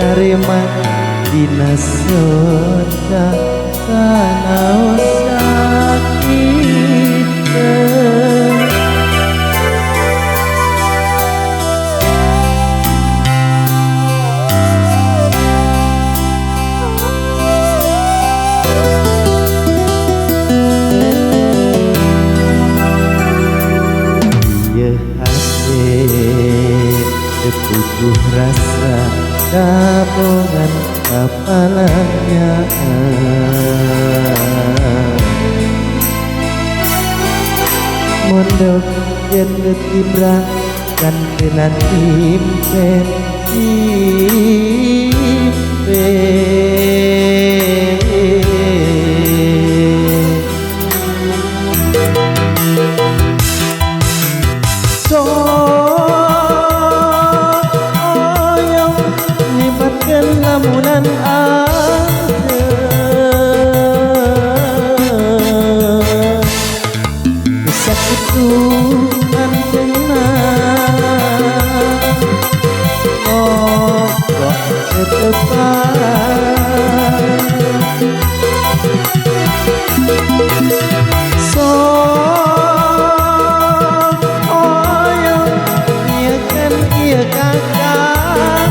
Terima dina soda tanah sakit iya hati tepukuh rasa tabungan kepalanya mondok yen letibra kan tenan impen lamunan ada bisa kutukan tenang oh kok ketepan so oh yang iya kan iya kakak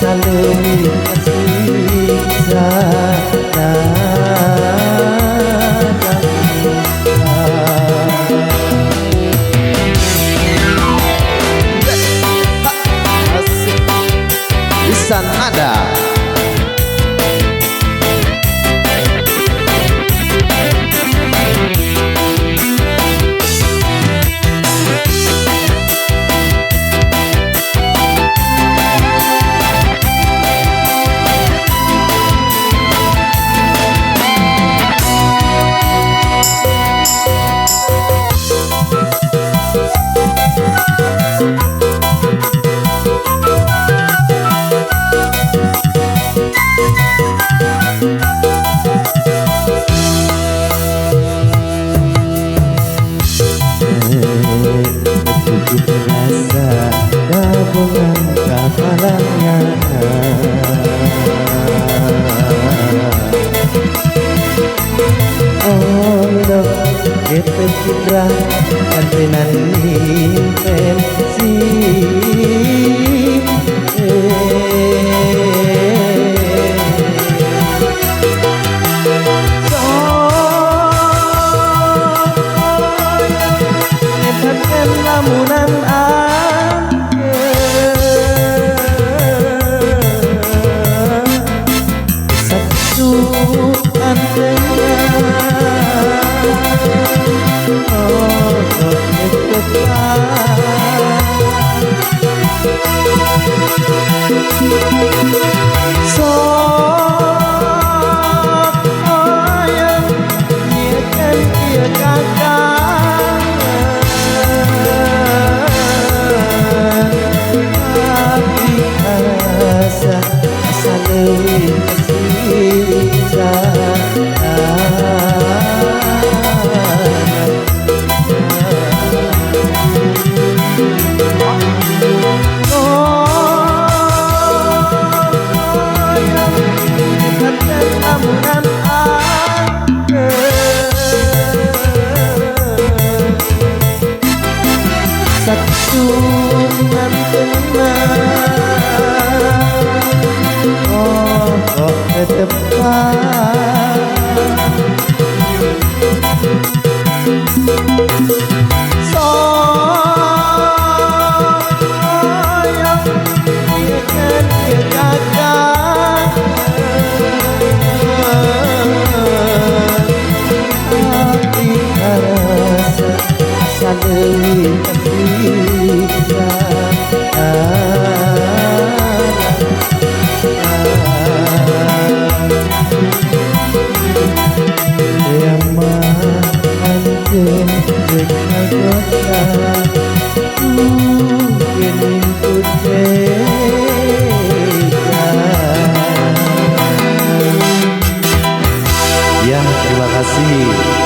saling siksa Lisan Nada. Rasa tabungan kepalanya oh dok kita citra kantenan intensi lamunan satu antena oh ketepan Sunan tenang, oh kok ke depan. Sayang biarkan dia gagal, hati rasa saling tersiksa. Yang mahancur dekat kota, kini ku tega. Ya, terima kasih.